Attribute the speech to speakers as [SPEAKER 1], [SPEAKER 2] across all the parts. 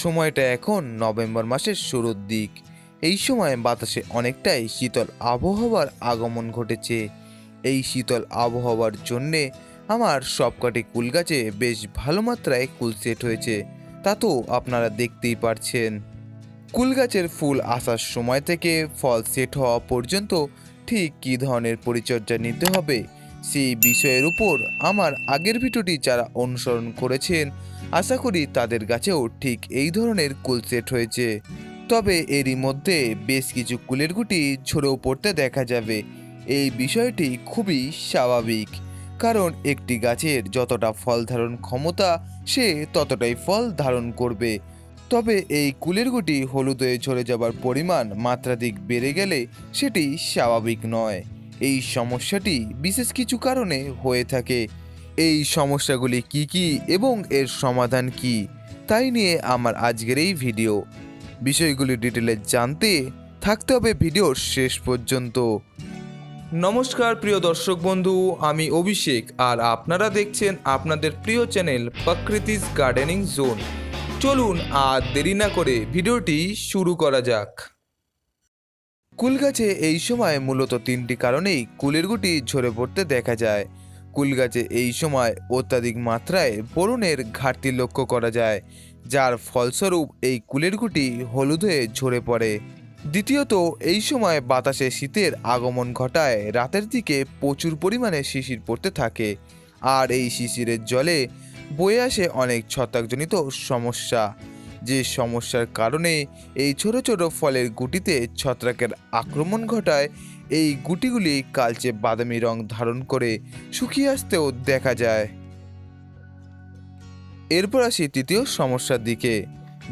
[SPEAKER 1] সময়টা এখন নভেম্বর মাসের শুরুর দিক। এই সময় বাতাসে অনেকটাই শীতল আবহাওয়ার আগমন ঘটেছে। এই শীতল আবহাওয়ার জন্যে আমার সবকটি কুল গাছে বেশ ভালো মাত্রায় কুল সেট হয়েছে, তা তো আপনারা দেখতেই পারছেন। কুল গাছের ফুল আসার সময় থেকে ফল সেট হওয়া পর্যন্ত ঠিক কী ধরনের পরিচর্যা নিতে হবে সেই বিষয়ের উপর আমার আগের ভিডিওটি যারা অনুসরণ করেছেন, আশা করি তাদের গাছেও ঠিক এই ধরনের কুল সেট হয়েছে। তবে এরই মধ্যে বেশ কিছু কুলের গুটি ঝরেও পড়তে দেখা যাবে। এই বিষয়টি খুবই স্বাভাবিক, কারণ একটি গাছের যতটা ফল ধারণ ক্ষমতা সে ততটাই ফল ধারণ করবে। তবে এই কুলের গুটি হলুদ হয়ে ঝরে যাবার পরিমাণ মাত্রাধিক বেড়ে গেলে সেটি স্বাভাবিক নয়। এই সমস্যাটি বিশেষ কিছু কারণে হয়ে থাকে। এই সমস্যাগুলি কি কি এবং এর সমাধান কি, তাই নিয়ে আমার আজকের এই ভিডিও। বিষয়গুলি ডিটেলে জানতে থাকতে হবে ভিডিওর শেষ পর্যন্ত। নমস্কার প্রিয় দর্শক বন্ধু, আমি অভিষেক আর আপনারা দেখছেন আপনাদের প্রিয় চ্যানেল প্রকৃতিস গার্ডেনিং জোন। চলুন আর দেরি না করে ভিডিওটি শুরু করা যাক। কুল গাছে এই সময় মূলত তিনটি কারণেই কুলের গুটি ঝরে পড়তে দেখা যায়। কুল গাছে এই সময় অত্যাধিক মাত্রায় বোরনের ঘাটতি লক্ষ্য করা যায়, যার ফলস্বরূপ এই কুলের গুটি হলুদ হয়ে ঝরে পড়ে। দ্বিতীয়ত, এই সময় বাতাসে শীতের আগমন ঘটায় রাতের দিকে প্রচুর পরিমাণে শিশির পড়তে থাকে, আর এই শিশিরের জলে বয়ে আসে অনেক ছত্রাকজনিত সমস্যা, যে সমস্যার কারণে এই ছোট ছোট ফলের গুটিতে ছত্রাকের আক্রমণ ঘটায়। এই গুটিগুলি কালচে বাদামি রং ধারণ করে শুকিয়ে আসতেও দেখা যায়। এরপর আসি তৃতীয় সমস্যার দিকে,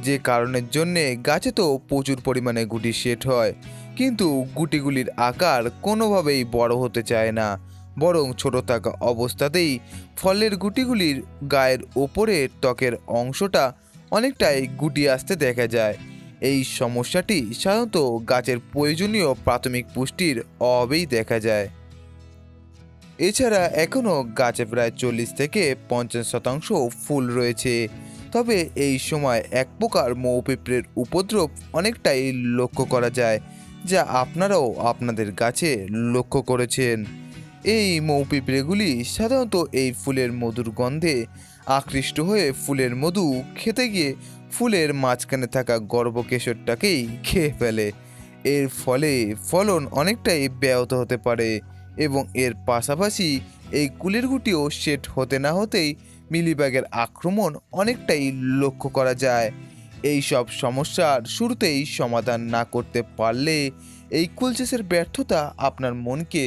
[SPEAKER 1] যে কারণের জন্যে গাছে তো প্রচুর পরিমাণে গুটি সেট হয়, কিন্তু গুটিগুলির আকার কোনোভাবেই বড় হতে চায় না, বরং ছোট থাকা অবস্থাতেই ফলের গুটিগুলির গায়ের ওপরের ত্বকের অংশটা অনেকটাই গুটিয়ে আসতে দেখা যায়। এই সমস্যাটি সাধারণত গাছের প্রয়োজনীয় প্রাথমিক পুষ্টির অভাবেই দেখা যায়। এছাড়া এখনও গাছে প্রায় 40 থেকে 50% ফুল রয়েছে। তবে এই সময় এক প্রকার মৌ পিঁপড়ের উপদ্রব অনেকটাই লক্ষ্য করা যায়, যা আপনারাও আপনাদের গাছে লক্ষ্য করেছেন। এই মৌ পিঁপড়েগুলি সাধারণত এই ফুলের মধুর গন্ধে আকৃষ্ট হয়ে ফুলের মধু খেতে গিয়ে ফুলের মাঝখানে থাকা গর্ভকেশরটাকেই খেয়ে ফেলে। এর ফলে ফলন অনেকটাই ব্যাহত হতে পারে, এবং এর পাশাপাশি এই কুলের গুটিও সেট হতে না হতেই মিলিবাগের আক্রমণ অনেকটাই লক্ষ্য করা যায়। এই সব সমস্যার শুরুতেই সমাধান না করতে পারলে এই কুল চাষের ব্যর্থতা আপনার মনকে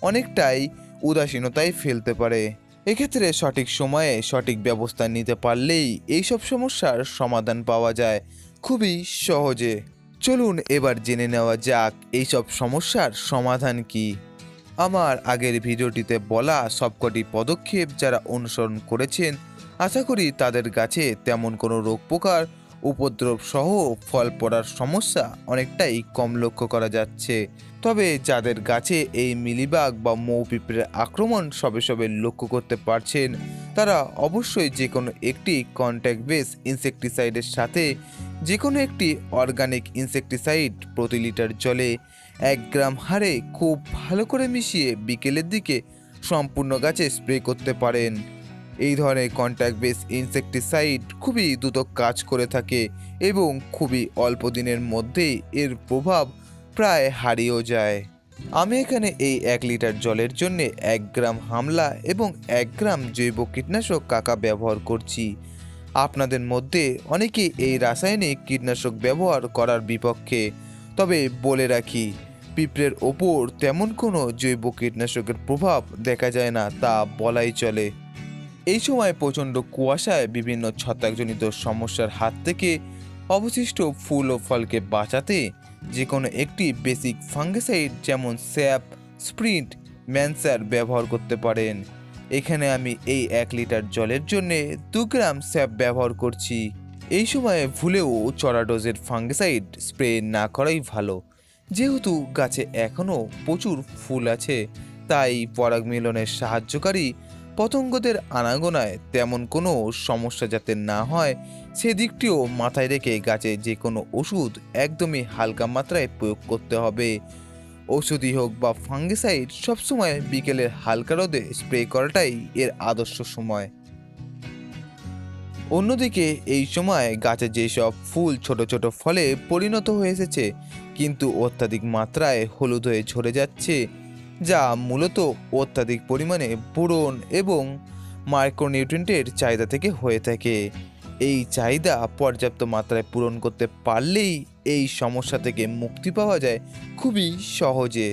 [SPEAKER 1] অনেকটাই উদাসীনতায় ফেলতে পারে। এক্ষেত্রে সঠিক সময়ে সঠিক ব্যবস্থা নিতে পারলেই এইসব সমস্যার সমাধান পাওয়া যায় খুবই সহজে। চলুন এবার জেনে নেওয়া যাক এইসব সমস্যার সমাধান কি। আমার আগের ভিডিওটিতে বলা সবকটি পদক্ষেপ যারা অনুসরণ করেছেন, আশা করি তাদের গাছে তেমন কোনো রোগ পোকার উপদ্রব সহ ফল পড়ার সমস্যা অনেকটাই কম লক্ষ্য করা যাচ্ছে। তবে যাদের গাছে এই মিলিবাগ বা মৌ পিঁপড়ের আক্রমণ সবে সবে লক্ষ্য করতে পারছেন, তারা অবশ্যই যে কোনো একটি কন্ট্যাক্ট বেস ইনসেকটিসাইডের সাথে যে কোনো একটি অর্গানিক ইনসেকটিসাইড প্রতি লিটার জলে 1 গ্রাম হারে খুব ভালো করে মিশিয়ে বিকেলের দিকে সম্পূর্ণ গাছে স্প্রে করতে পারেন। এই ধরনের কন্ট্যাক্ট বেস ইনসেকটিসাইড খুবই দ্রুত কাজ করে থাকে এবং খুবই অল্প দিনের মধ্যেই এর প্রভাব প্রায় হারিয়েও যায়। আমি এখানে এই 1 লিটার জলের জন্য 1 গ্রাম হামলা এবং 1 গ্রাম জৈব কীটনাশক কাকা ব্যবহার করছি। আপনাদের মধ্যে অনেকেই এই রাসায়নিক কীটনাশক ব্যবহার করার বিপক্ষে, তবে বলে রাখি, পিঁপড়ের ওপর তেমন কোনো জৈব কীটনাশকের প্রভাব দেখা যায় না, তা বলাই চলে। এই সময় প্রচণ্ড কুয়াশায় বিভিন্ন ছত্রাকজনিত সমস্যার হাত থেকে অবশিষ্ট ফুল ও ফলকে বাঁচাতে যে কোনো একটি বেসিক ফাঙ্গিসাইড যেমন স্যাপ, স্প্রিন্ট, ম্যানসার ব্যবহার করতে পারেন। এখানে আমি এই 1 লিটার জলের জন্য 2 গ্রাম স্যাপ ব্যবহার করছি। এই সময়ে ভুলেও চড়া ডোজের ফাঙ্গিসাইড স্প্রে না করাই ভালো, যেহেতু গাছে এখনও প্রচুর ফুল আছে, তাই পরাগ মিলনের সাহায্যকারী পতঙ্গদের আনাগোনায় তেমন কোনো সমস্যা যাতে না হয় সেদিকটিও মাথায় রেখে গাছে যে কোনো ওষুধ একদমই হালকা মাত্রায় প্রয়োগ করতে হবে। ওষুধই হোক বা ফাঙ্গিসাইড সবসময় বিকেলের হালকা রোদে স্প্রে করাটাই এর আদর্শ সময়। অন্যদিকে এই সময় গাছে যেসব ফুল ছোট ছোট ফলে পরিণত হয়ে এসেছে কিন্তু অত্যাধিক মাত্রায় হলুদ হয়ে ঝরে যাচ্ছে, যা মূলত অত্যাধিক পরিমাণে বোরন এবং মাইক্রোনিউট্রিয়েন্টের চাহিদা থেকে হয়ে থাকে। এই চাহিদা পর্যাপ্ত মাত্রায় পূরণ করতে পারলেই এই সমস্যা থেকে মুক্তি পাওয়া যায় খুবই সহজে।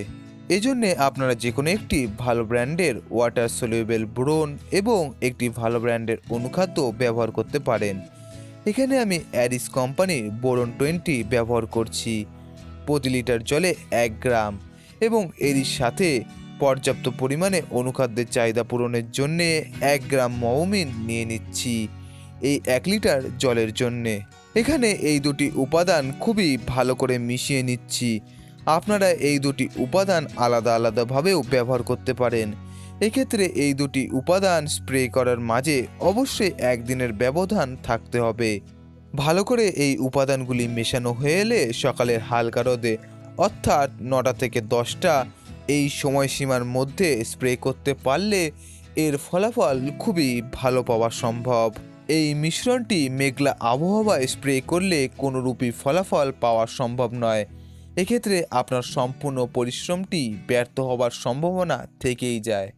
[SPEAKER 1] এজন্যে আপনারা যে কোনো একটি ভালো ব্র্যান্ডের ওয়াটার সলিউবেল বোরন এবং একটি ভালো ব্র্যান্ডের অনুখাদ্য ব্যবহার করতে পারেন। এখানে আমি অ্যারিস কোম্পানির বোরন 20 ব্যবহার করছি প্রতি লিটার জলে 1 গ্রাম, এবং এরই সাথে পর্যাপ্ত পরিমাণে অনুখাদ্যের চাহিদা পূরণের জন্যে 1 গ্রাম মৌমিন নিয়ে নিচ্ছি এই 1 লিটার জলের জন্যে। এখানে এই দুটি উপাদান খুবই ভালো করে মিশিয়ে নিচ্ছি। আপনারা এই দুটি উপাদান আলাদা আলাদাভাবেও ব্যবহার করতে পারেন। এক্ষেত্রে এই দুটি উপাদান স্প্রে করার মাঝে অবশ্যই 1 দিনের ব্যবধান থাকতে হবে। ভালো করে এই উপাদানগুলি মেশানো হয়ে এলে সকালের হালকা রোদে অর্থাৎ 9টা থেকে 10টা এই সময়সীমার মধ্যে স্প্রে করতে পারলে এর ফলাফল খুবই ভালো পাওয়া সম্ভব। এই মিশ্রণটি মেঘলা আবহাওয়ায় স্প্রে করলে কোনোরূপই ফলাফল পাওয়া সম্ভব নয়। এক্ষেত্রে আপনার সম্পূর্ণ পরিশ্রমটি ব্যর্থ হবার সম্ভাবনা থেকেই যায়।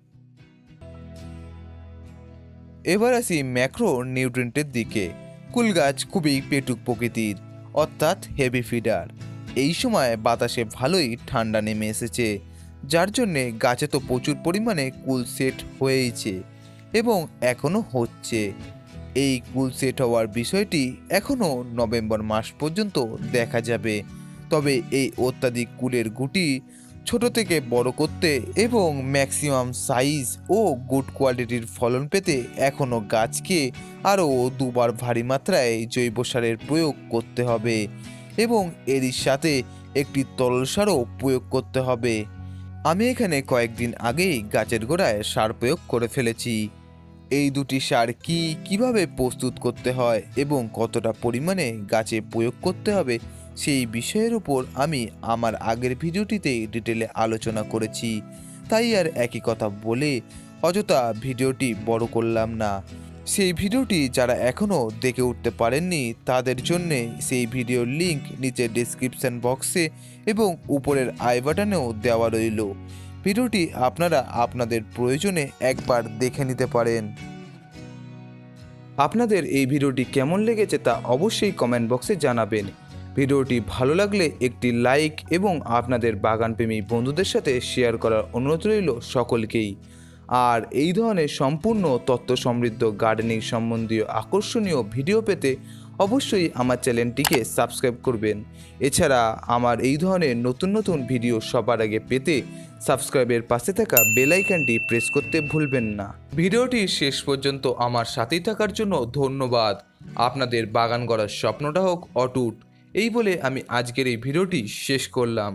[SPEAKER 1] এবার আসি ম্যাক্রো নিউট্রিয়েন্টের দিকে। কুল গাছ খুবই পেটুক প্রকৃতির অর্থাৎ হেভি ফিডার। এই সময় বাতাসে ভালোই ঠান্ডা নেমে এসেছে, যার জন্যে গাছে তো প্রচুর পরিমাণে কুল সেট হয়েইছে এবং এখনও হচ্ছে। এই কুল সেট হওয়ার বিষয়টি এখনও নভেম্বর মাস পর্যন্ত দেখা যাবে। তবে এই অত্যাধিক কুলের গুটি ছোট থেকে বড় করতে এবং ম্যাক্সিমাম সাইজ ও গুড কোয়ালিটির ফলন পেতে এখনও গাছকে আরও 2 বার ভারী মাত্রায় জৈব সারের প্রয়োগ করতে হবে এবং এরই সাথে একটি তরল সারও প্রয়োগ করতে হবে। আমি এখানে কয়েকদিন আগেই গাছের গোড়ায় সার প্রয়োগ করে ফেলেছি। এই দুটি সার কিভাবে প্রস্তুত করতে হয় এবং কতটা পরিমাণে গাছে প্রয়োগ করতে হবে সেই বিষয়ের উপর আমি আমার আগের ভিডিওটিতেই ডিটেলে আলোচনা করেছি, তাই আর একই কথা বলে অযথা ভিডিওটি বড় করলাম না। সেই ভিডিওটি যারা এখনও দেখে উঠতে পারেননি তাদের জন্যে সেই ভিডিওর লিংক নিচে ডেসক্রিপশন বক্সে এবং উপরের আই বাটনেও দেওয়া রইল। ভিডিওটি আপনারা আপনাদের প্রয়োজনে একবার দেখে নিতে পারেন। আপনাদের এই ভিডিওটি কেমন লেগেছে তা অবশ্যই কমেন্ট বক্সে জানাবেন। ভিডিওটি ভালো লাগলে একটি লাইক এবং আপনাদের বাগানপ্রেমী বন্ধুদের সাথে শেয়ার করার অনুরোধ রইল সকলকেই। আর এই ধরনের সম্পূর্ণ তথ্য সমৃদ্ধ গার্ডেনিং সম্বন্ধীয় আকর্ষণীয় ভিডিও পেতে অবশ্যই আমার চ্যানেলটিকে সাবস্ক্রাইব করবেন। এছাড়া আমার এই ধরনের নতুন নতুন ভিডিও সবার আগে পেতে সাবস্ক্রাইবের পাশে থাকা বেল আইকনটি প্রেস করতে ভুলবেন না। ভিডিওটি শেষ পর্যন্ত আমার সাথেই থাকার জন্য ধন্যবাদ। আপনাদের বাগান গড়ার স্বপ্নটা হোক অটুট, এই বলে আমি আজকের এই ভিডিওটি শেষ করলাম।